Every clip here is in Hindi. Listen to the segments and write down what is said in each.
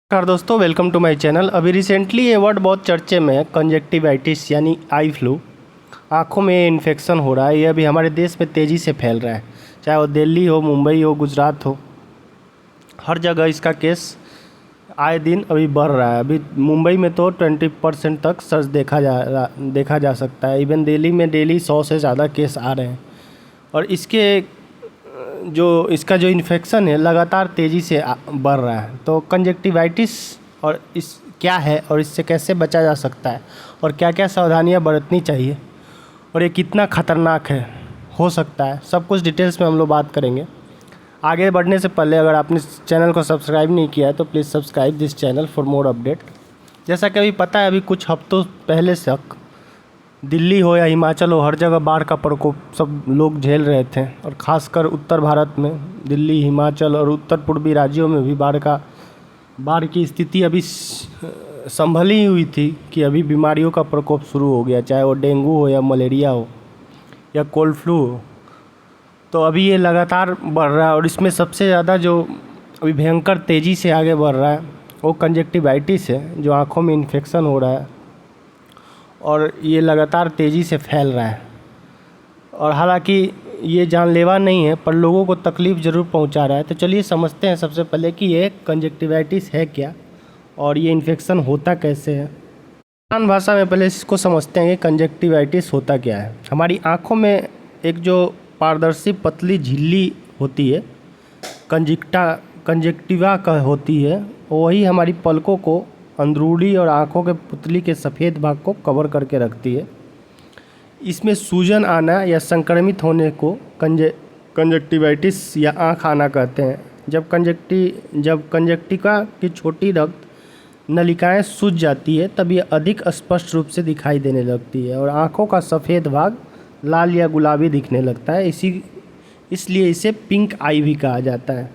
नमस्कार दोस्तों, वेलकम टू माय चैनल। अभी रिसेंटली ये वर्ड बहुत चर्चे में है, कंजक्टिवाइटिस यानी आई फ्लू। आँखों में इन्फेक्शन हो रहा है। ये अभी हमारे देश में तेज़ी से फैल रहा है, चाहे वो दिल्ली हो, मुंबई हो, गुजरात हो, हर जगह इसका केस आए दिन अभी बढ़ रहा है। अभी मुंबई में तो 20% तक सर्च देखा जा सकता है। इवन दिल्ली में डेली 100 से ज़्यादा केस आ रहे हैं और इसका जो इन्फेक्शन है लगातार तेज़ी से बढ़ रहा है। तो कंजक्टिवाइटिस और इस क्या है और इससे कैसे बचा जा सकता है और क्या क्या सावधानियां बरतनी चाहिए और ये कितना ख़तरनाक हो सकता है, सब कुछ डिटेल्स में हम लोग बात करेंगे। आगे बढ़ने से पहले अगर आपने चैनल को सब्सक्राइब नहीं किया है तो please subscribe this channel for more update. जैसा कि अभी पता है, अभी कुछ हफ्तों पहले तक दिल्ली हो या हिमाचल हो, हर जगह बाढ़ का प्रकोप सब लोग झेल रहे थे और ख़ासकर उत्तर भारत में दिल्ली, हिमाचल और उत्तर पूर्वी राज्यों में भी बाढ़ की स्थिति अभी संभली हुई थी कि अभी बीमारियों का प्रकोप शुरू हो गया, चाहे वो डेंगू हो या मलेरिया हो या कोल्ड फ्लू हो। तो अभी ये लगातार बढ़ रहा है और इसमें सबसे ज़्यादा जो अभी भयंकर तेज़ी से आगे बढ़ रहा है वो कंजक्टिवाइटिस है, जो आँखों में इन्फेक्शन हो रहा है और ये लगातार तेज़ी से फैल रहा है। और हालांकि ये जानलेवा नहीं है पर लोगों को तकलीफ़ ज़रूर पहुंचा रहा है। तो चलिए समझते हैं सबसे पहले कि ये कंजक्टिवाइटिस है क्या और ये इन्फेक्शन होता कैसे है। आसान भाषा में पहले इसको समझते हैं कि कंजक्टिवाइटिस होता क्या है। हमारी आँखों में एक जो पारदर्शी पतली झिल्ली होती है, कंजक्टिवा का होती है, वही हमारी पलकों को, अंदरूनी और आँखों के पुतली के सफ़ेद भाग को कवर करके रखती है। इसमें सूजन आना या संक्रमित होने को कंजक्टिवाइटिस या आँख आना कहते हैं। जब कंजक्टिवा की छोटी रक्त नलिकाएं सूज जाती है तब ये अधिक स्पष्ट रूप से दिखाई देने लगती है और आँखों का सफ़ेद भाग लाल या गुलाबी दिखने लगता है। इसलिए इसे पिंक आई भी कहा जाता है।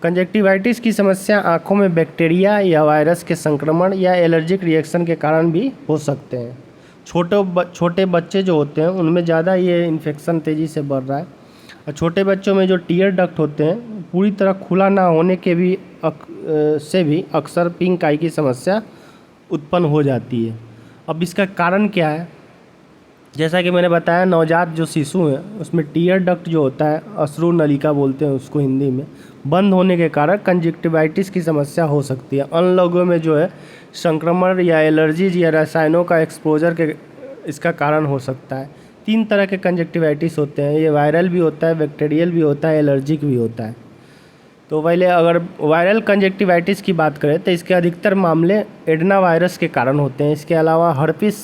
कंजक्टिवाइटिस की समस्या आँखों में बैक्टीरिया या वायरस के संक्रमण या एलर्जिक रिएक्शन के कारण भी हो सकते हैं। छोटे बच्चे जो होते हैं उनमें ज़्यादा ये इन्फेक्शन तेज़ी से बढ़ रहा है और छोटे बच्चों में जो टीयर डक्ट होते हैं पूरी तरह खुला ना होने के से भी अक्सर पिंक आई की समस्या उत्पन्न हो जाती है। अब इसका कारण क्या है? जैसा कि मैंने बताया, नवजात जो शिशु हैं उसमें टीयर डक्ट जो होता है, अश्रु नलिका बोलते हैं उसको हिंदी में, बंद होने के कारण कंजक्टिवाइटिस की समस्या हो सकती है। अन्य लोगों में जो है संक्रमण या एलर्जीज या रसायनों का एक्सपोजर के इसका कारण हो सकता है। 3 तरह के कंजक्टिवाइटिस होते हैं, ये वायरल भी होता है, बैक्टीरियल भी होता है, एलर्जिक भी होता है। तो पहले अगर वायरल कंजक्टिवाइटिस की बात करें तो इसके अधिकतर मामले एडना वायरस के कारण होते हैं। इसके अलावा हर्पिस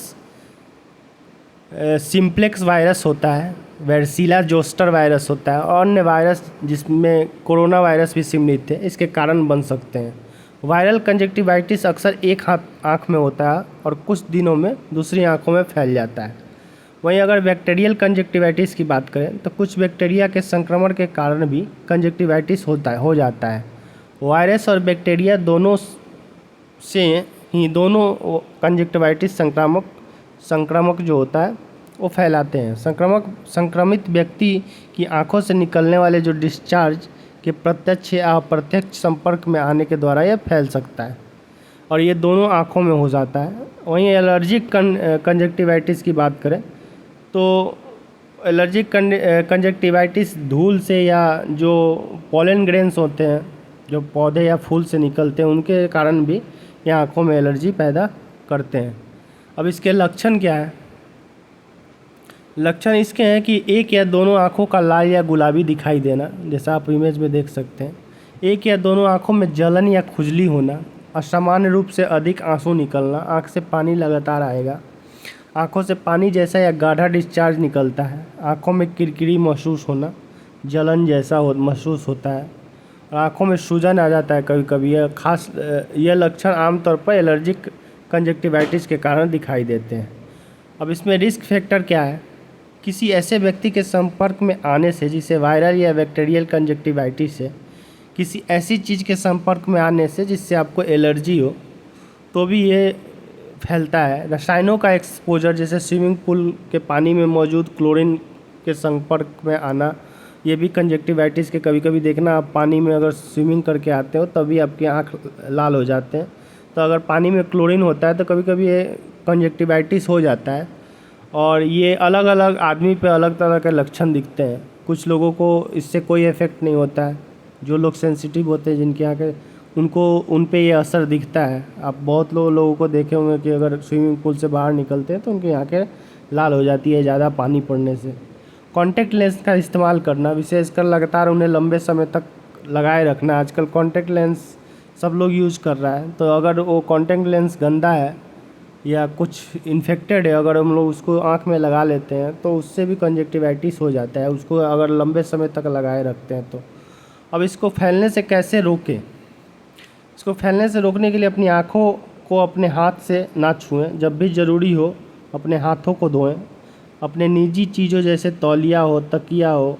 सिम्प्लेक्स वायरस होता है, वेरसिला जोस्टर वायरस होता है और अन्य वायरस जिसमें कोरोना वायरस भी सम्मिलित है, इसके कारण बन सकते हैं। वायरल कंजक्टिवाइटिस अक्सर एक आँख में होता है और कुछ दिनों में दूसरी आँखों में फैल जाता है। वहीं अगर बैक्टीरियल कंजक्टिवाइटिस की बात करें तो कुछ बैक्टीरिया के संक्रमण के कारण भी कंजक्टिवाइटिस हो जाता है। वायरस और बैक्टीरिया दोनों कंजक्टिवाइटिस संक्रामक जो होता है वो फैलाते हैं। संक्रमित व्यक्ति की आंखों से निकलने वाले जो डिस्चार्ज के प्रत्यक्ष या अप्रत्यक्ष संपर्क में आने के द्वारा यह फैल सकता है और ये दोनों आंखों में हो जाता है। वहीं एलर्जिक कंजक्टिवाइटिस की बात करें तो एलर्जिक कंजक्टिवाइटिस धूल से या जो पॉलन ग्रेन्स होते हैं जो पौधे या फूल से निकलते हैं उनके कारण भी यह आँखों में एलर्जी पैदा करते हैं। अब इसके लक्षण क्या है? लक्षण इसके हैं कि एक या दोनों आँखों का लाल या गुलाबी दिखाई देना, जैसा आप इमेज में देख सकते हैं। एक या दोनों आँखों में जलन या खुजली होना, असामान्य रूप से अधिक आंसू निकलना, आँख से पानी लगातार आएगा, आँखों से पानी जैसा या गाढ़ा डिस्चार्ज निकलता है, आँखों में किरकिरी महसूस होना, जलन जैसा महसूस होता है और आँखों में सूजन आ जाता है कभी कभी। यह लक्षण आमतौर पर एलर्जिक कंजक्टिवाइटिस के कारण दिखाई देते हैं। अब इसमें रिस्क फैक्टर क्या है? किसी ऐसे व्यक्ति के संपर्क में आने से जिसे वायरल या बैक्टीरियल कंजक्टिवाइटिस है, किसी ऐसी चीज़ के संपर्क में आने से जिससे आपको एलर्जी हो तो भी ये फैलता है। रसायनों का एक्सपोजर, जैसे स्विमिंग पूल के पानी में मौजूद क्लोरीन के संपर्क में आना, ये भी कंजक्टिवाइटिस के कभी कभी देखना, आप पानी में अगर स्विमिंग करके आते हो तभी आपकी आँख लाल हो जाते हैं। तो अगर पानी में क्लोरीन होता है तो कभी कभी ये कंजक्टिवाइटिस हो जाता है। और ये अलग अलग आदमी पे अलग तरह के लक्षण दिखते हैं। कुछ लोगों को इससे कोई इफ़ेक्ट नहीं होता है, जो लोग सेंसिटिव होते हैं जिनके आँखें, उनको उन पे ये असर दिखता है। आप बहुत लोगों को देखे होंगे कि अगर स्विमिंग पूल से बाहर निकलते हैं तो उनकी आँखें लाल हो जाती है ज़्यादा पानी पड़ने से। कॉन्टैक्ट लेंस का इस्तेमाल करना, विशेषकर लगातार उन्हें लंबे समय तक लगाए रखना। आजकल कॉन्टैक्ट लेंस सब लोग यूज़ कर रहा है, तो अगर वो कॉन्टैक्ट लेंस गंदा है या कुछ इन्फेक्टेड है, अगर हम लोग उसको आँख में लगा लेते हैं तो उससे भी कंजक्टिवाइटिस हो जाता है, उसको अगर लंबे समय तक लगाए रखते हैं तो। अब इसको फैलने से कैसे रोकें? इसको फैलने से रोकने के लिए अपनी आँखों को अपने हाथ से ना छुएं, जब भी ज़रूरी हो अपने हाथों को धोएं। अपने निजी चीज़ों जैसे तौलिया हो, तकिया हो,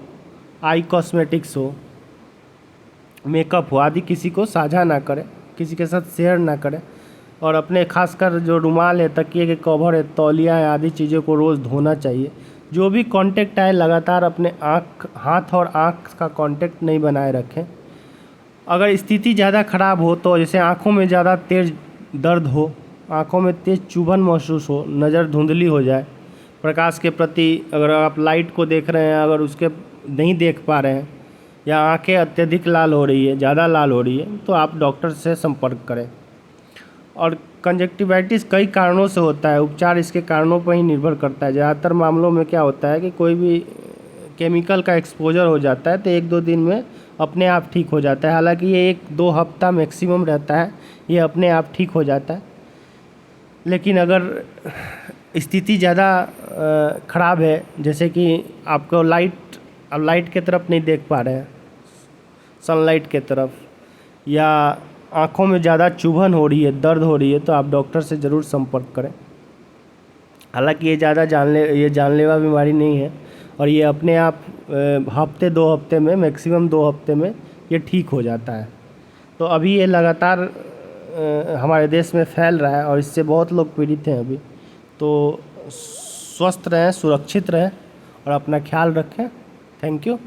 आई कॉस्मेटिक्स हो, मेकअप हो आदि किसी को साझा ना करें, किसी के साथ शेयर ना करें। और अपने खासकर जो रुमाल है, तकिए के कवर है, तौलिया है आदि चीज़ों को रोज़ धोना चाहिए। जो भी कांटेक्ट आए लगातार अपने हाथ और आँख का कांटेक्ट नहीं बनाए रखें। अगर स्थिति ज़्यादा ख़राब हो तो जैसे आँखों में ज़्यादा तेज़ दर्द हो, आँखों में तेज़ चुभन महसूस हो, नज़र धुंधली हो जाए, प्रकाश के प्रति अगर आप लाइट को देख रहे हैं अगर उसके नहीं देख पा रहे हैं, या आंखें अत्यधिक लाल हो रही है, ज़्यादा लाल हो रही है, तो आप डॉक्टर से संपर्क करें। और कंजक्टिवाइटिस कई कारणों से होता है, उपचार इसके कारणों पर ही निर्भर करता है। ज़्यादातर मामलों में क्या होता है कि कोई भी केमिकल का एक्सपोजर हो जाता है तो 1-2 दिन में अपने आप ठीक हो जाता है। हालांकि ये 1-2 हफ्ता मैक्सिमम रहता है, ये अपने आप ठीक हो जाता है। लेकिन अगर स्थिति ज़्यादा ख़राब है, जैसे कि आपको लाइट के तरफ नहीं देख पा रहे हैं, सनलाइट के तरफ, या आँखों में ज़्यादा चुभन हो रही है, दर्द हो रही है, तो आप डॉक्टर से ज़रूर संपर्क करें। हालांकि ये ये जानलेवा बीमारी नहीं है और ये अपने आप हफ्ते 2 हफ्ते में, मैक्सिमम 2 हफ्ते में ये ठीक हो जाता है। तो अभी ये लगातार हमारे देश में फैल रहा है और इससे बहुत लोग पीड़ित हैं अभी। तो स्वस्थ रहें, सुरक्षित रहें और अपना ख्याल रखें। Thank you.